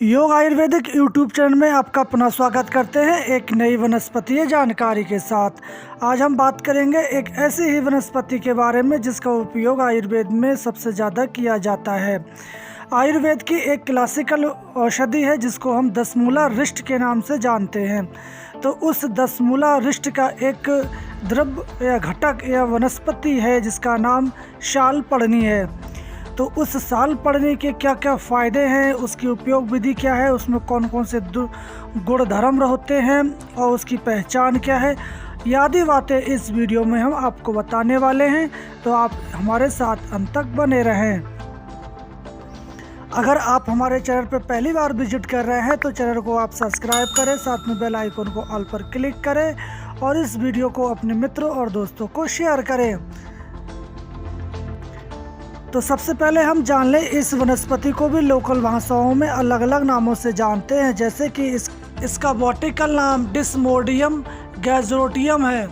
योग Ayurvedic YouTube channel में आपका पुनः स्वागत करते हैं एक नई वनस्पतीय जानकारी के साथ। आज हम बात करेंगे एक ऐसी ही वनस्पति के बारे में जिसका उपयोग आयुर्वेद में सबसे ज़्यादा किया जाता है। आयुर्वेद की एक क्लासिकल औषधि है जिसको हम दसमूला रिष्ट के नाम से जानते हैं। तो उस दसमूला रिष्ट का एक द्रव्य या घटक या वनस्पति है जिसका नाम शालपर्णी है। तो उस शालपर्णी के क्या क्या फ़ायदे हैं, उसकी उपयोग विधि क्या है, उसमें कौन कौन से गुण धर्म होते हैं और उसकी पहचान क्या है, ये आदि बातें इस वीडियो में हम आपको बताने वाले हैं। तो आप हमारे साथ अंत तक बने रहें। अगर आप हमारे चैनल पर पहली बार विजिट कर रहे हैं तो चैनल को आप सब्सक्राइब करें, साथ में बेल आइकन को ऑल पर क्लिक करें और इस वीडियो को अपने मित्रों और दोस्तों को शेयर करें। तो सबसे पहले हम जान लें, इस वनस्पति को भी लोकल भाषाओं में अलग अलग नामों से जानते हैं, जैसे कि इसका बॉटिकल नाम डिस्मोडियम गैज़रोटियम है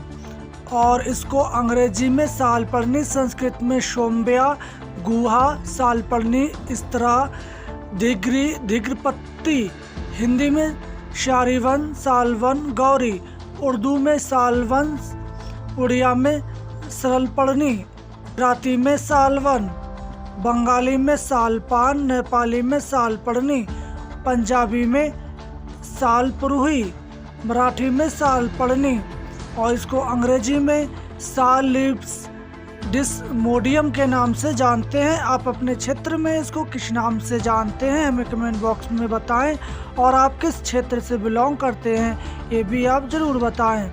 और इसको अंग्रेजी में शालपर्णी, संस्कृत में शोम्बिया, गुहा, शालपर्णी, इस्तरा, धिग्रपत्ती, हिंदी में शारीवन, सालवन, गौरी, उर्दू में सालवन, उड़िया में सरलपर्णी, गुजराती में सालवन, बंगाली में सालपान, नेपाली में सालपर्णी, पंजाबी में सालपुरुही, मराठी में सालपर्णी और इसको अंग्रेजी में साल लीव्स डिस्मोडियम के नाम से जानते हैं। आप अपने क्षेत्र में इसको किस नाम से जानते हैं हमें कमेंट बॉक्स में बताएं और आप किस क्षेत्र से बिलोंग करते हैं ये भी आप ज़रूर बताएं।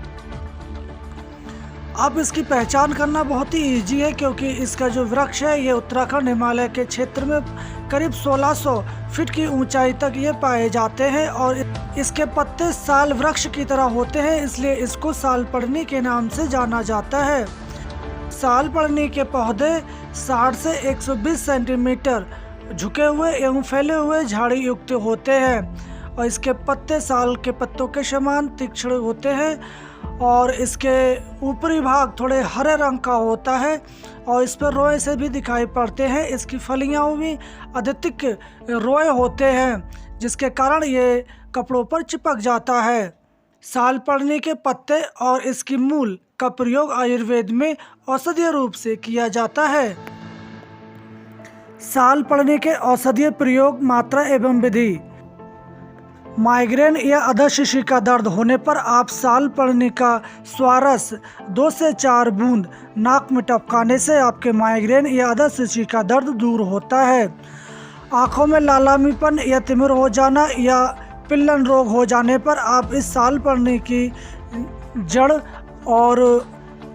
अब इसकी पहचान करना बहुत ही इजी है क्योंकि इसका जो वृक्ष है ये उत्तराखंड हिमालय के क्षेत्र में करीब 1600 फीट की ऊंचाई तक ये पाए जाते हैं और इसके पत्ते साल वृक्ष की तरह होते हैं, इसलिए इसको शालपर्णी के नाम से जाना जाता है। शालपर्णी के पौधे 60 से 120 सेंटीमीटर झुके हुए एवं फैले हुए झाड़ी युक्त होते हैं और इसके पत्ते साल के पत्तों के समान तीक्ष्ण होते हैं और इसके ऊपरी भाग थोड़े हरे रंग का होता है और इस पर रोए से भी दिखाई पड़ते हैं। इसकी फलियां भी अधिक रोए होते हैं जिसके कारण ये कपड़ों पर चिपक जाता है। शालपर्णी के पत्ते और इसकी मूल का प्रयोग आयुर्वेद में औषधीय रूप से किया जाता है। शालपर्णी के औषधीय प्रयोग मात्रा एवं विधि। माइग्रेन या अधशिशि का दर्द होने पर आप शालपर्णी का स्वारस 2 से 4 बूंद नाक में टपकाने से आपके माइग्रेन या अधशिशि का दर्द दूर होता है। आँखों में लालामीपन या तिमिर हो जाना या पिल्लन रोग हो जाने पर आप इस शालपर्णी की जड़ और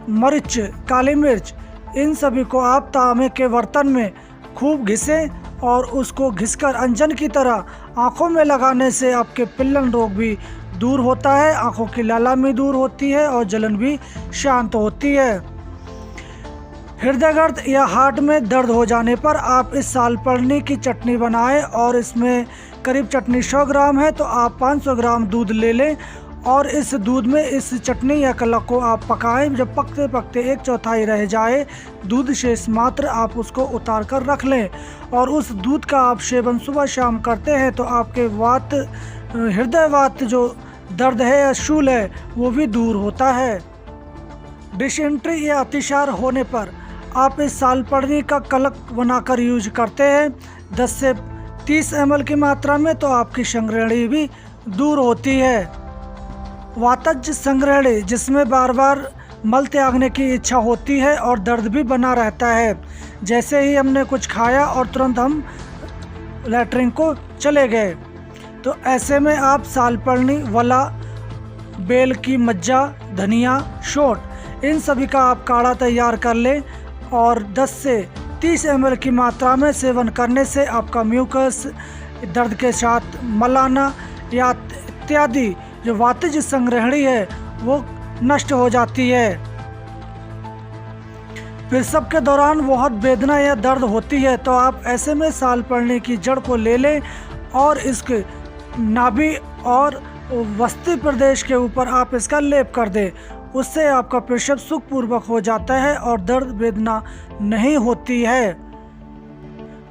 मिर्च, काली मिर्च, इन सभी को आप तांबे के बर्तन में खूब घिसें और उसको घिसकर अंजन की तरह आँखों में लगाने से आपके पिल्लन रोग भी दूर होता है, आँखों की लालामी दूर होती है और जलन भी शांत होती है। हृदय दर्द या हार्ट में दर्द हो जाने पर आप इस शालपर्णी की चटनी बनाएं और इसमें करीब चटनी 100 ग्राम है तो आप 500 ग्राम दूध ले लें और इस दूध में इस चटनी या कलक को आप पकाएं। जब पकते पकते 1/4 रह जाए दूध शेष मात्र आप उसको उतार कर रख लें और उस दूध का आप सेवन सुबह शाम करते हैं तो आपके वात, हृदय वात जो दर्द है या शूल है वो भी दूर होता है। डिसेंट्री या अतिसार होने पर आप इस शालपर्णी का कलक बनाकर यूज करते हैं 10 से 30 ml की मात्रा में तो आपकी संग्रहणी भी दूर होती है। वातज संग्रहणी, जिसमें बार बार मल त्यागने की इच्छा होती है और दर्द भी बना रहता है, जैसे ही हमने कुछ खाया और तुरंत हम लैट्रिन को चले गए, तो ऐसे में आप शालपर्णी, वला, बेल की मज्जा, धनिया, शोट, इन सभी का आप काढ़ा तैयार कर लें और 10 से 30 ml की मात्रा में सेवन करने से आपका म्यूकस, दर्द के साथ मलाना या इत्यादि जो वातज संग्रहणी है वो नष्ट हो जाती है। प्रसव के दौरान बहुत वेदना या दर्द होती है तो आप ऐसे में शालपर्णी की जड़ को ले लें और इसके नाभि और वस्ती प्रदेश के ऊपर आप इसका लेप कर दें, उससे आपका प्रसव सुखपूर्वक हो जाता है और दर्द वेदना नहीं होती है।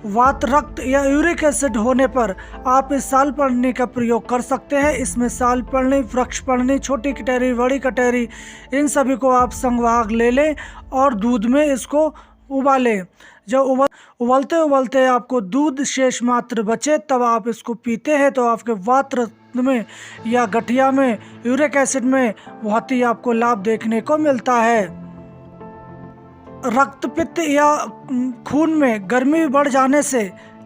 वात, रक्त या यूरिक एसिड होने पर आप इस साल पर्णी का प्रयोग कर सकते हैं। इसमें साल पर्णी, वृक्ष पर्णी, छोटी कटहरी, बड़ी कटहरी, इन सभी को आप संवाहक ले लें और दूध में इसको उबालें। जब उबलते उबलते आपको दूध शेष मात्र बचे तब आप इसको पीते हैं तो आपके वात, रक्त में या गठिया में, यूरिक एसिड में बहुत ही आपको लाभ देखने को मिलता है। रक्त पित्त या खून में गर्मी बढ़ जाने से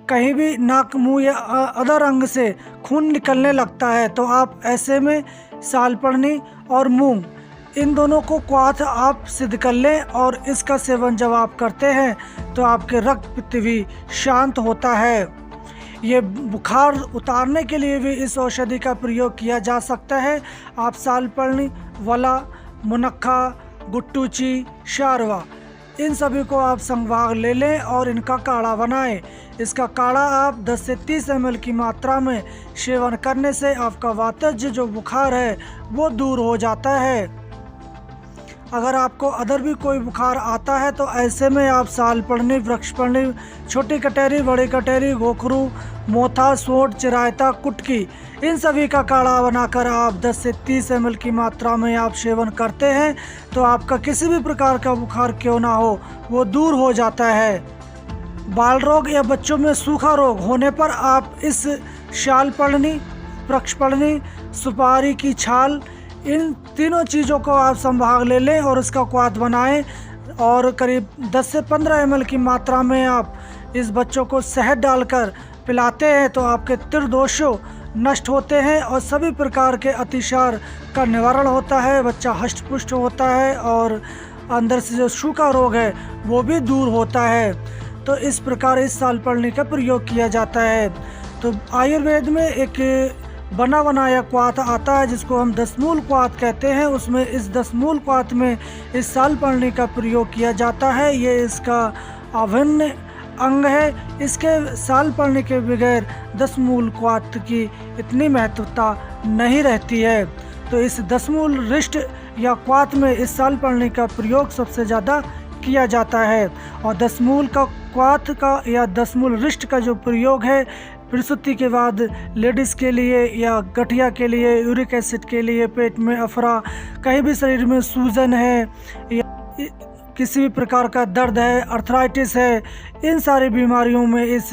कहीं भी नाक, मुंह या अदर अंग से खून निकलने लगता है तो आप ऐसे में सालपर्णी और मूंग, इन दोनों को क्वाथ आप सिद्ध कर लें और इसका सेवन जब आप करते हैं तो आपके रक्त पित्त भी शांत होता है। ये बुखार उतारने के लिए भी इस औषधि का प्रयोग किया जा सकता है। आप सालपर्णी, वला, मुनक्खा, गुट्टूची, शारवा, इन सभी को आप संवाहक ले लें और इनका काढ़ा बनाएं। इसका काढ़ा आप 10 से 30 ml की मात्रा में सेवन करने से आपका वातज जो बुखार है वो दूर हो जाता है। अगर आपको अदर भी कोई बुखार आता है तो ऐसे में आप सालपर्णी, वृक्षपर्णी, छोटी कटहरी, बड़ी कटहरी, गोखरू, मोथा, सोंठ, चिरायता, कुटकी, इन सभी का काढ़ा बनाकर आप 10 से 30 ml की मात्रा में आप सेवन करते हैं तो आपका किसी भी प्रकार का बुखार क्यों ना हो वो दूर हो जाता है। बाल रोग या बच्चों में सूखा रोग होने पर आप इस सालपर्णी, वृक्षपर्णी, सुपारी की छाल, इन तीनों चीज़ों को आप संभाग ले लें और इसका क्वाथ बनाएं और करीब 10 से 15 ml की मात्रा में आप इस बच्चों को शहद डालकर पिलाते हैं तो आपके त्रिदोषों नष्ट होते हैं और सभी प्रकार के अतिसार का निवारण होता है। बच्चा हष्ट पुष्ट होता है और अंदर से जो सूखा रोग है वो भी दूर होता है। तो इस प्रकार इस सालपर्णी का प्रयोग किया जाता है। तो आयुर्वेद में एक बना बनाया क्वाथ आता है जिसको हम दशमूल क्वाथ कहते हैं। उसमें इस दशमूल क्वाथ में इस सालपर्णी का प्रयोग किया जाता है। ये इसका अभिन्न अंग है। इसके सालपर्णी के बगैर दशमूल क्वाथ की इतनी महत्वता नहीं रहती है। तो इस दशमूल रिष्ट या क्वाथ में इस सालपर्णी का प्रयोग सबसे ज़्यादा किया जाता है। और दशमूल का क्वाथ का या दशमूल रिष्ट का जो प्रयोग है प्रसूति के बाद लेडीज़ के लिए या गठिया के लिए, यूरिक एसिड के लिए, पेट में अफरा, कहीं भी शरीर में सूजन है या किसी भी प्रकार का दर्द है, अर्थराइटिस है, इन सारी बीमारियों में इस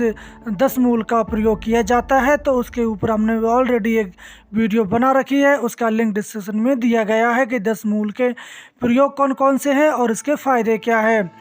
दशमूल का प्रयोग किया जाता है। तो उसके ऊपर हमने ऑलरेडी एक वीडियो बना रखी है, उसका लिंक डिस्क्रिप्शन में दिया गया है कि दशमूल के प्रयोग कौन कौन से हैं और इसके फ़ायदे क्या हैं।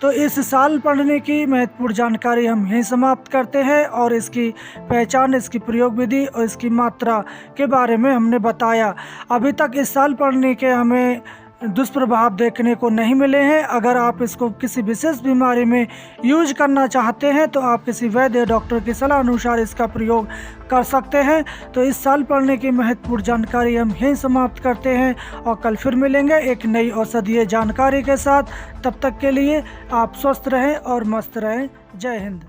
तो इस सालपर्णी की महत्वपूर्ण जानकारी हम यहीं समाप्त करते हैं और इसकी पहचान, इसकी प्रयोग विधि और इसकी मात्रा के बारे में हमने बताया। अभी तक इस सालपर्णी के हमें दुष्प्रभाव देखने को नहीं मिले हैं। अगर आप इसको किसी विशेष बीमारी में यूज करना चाहते हैं तो आप किसी वैद्य डॉक्टर की सलाह अनुसार इसका प्रयोग कर सकते हैं। तो इस सालपर्णी की महत्वपूर्ण जानकारी हम यहीं समाप्त करते हैं और कल फिर मिलेंगे एक नई औषधीय जानकारी के साथ। तब तक के लिए आप स्वस्थ रहें और मस्त रहें। जय हिंद।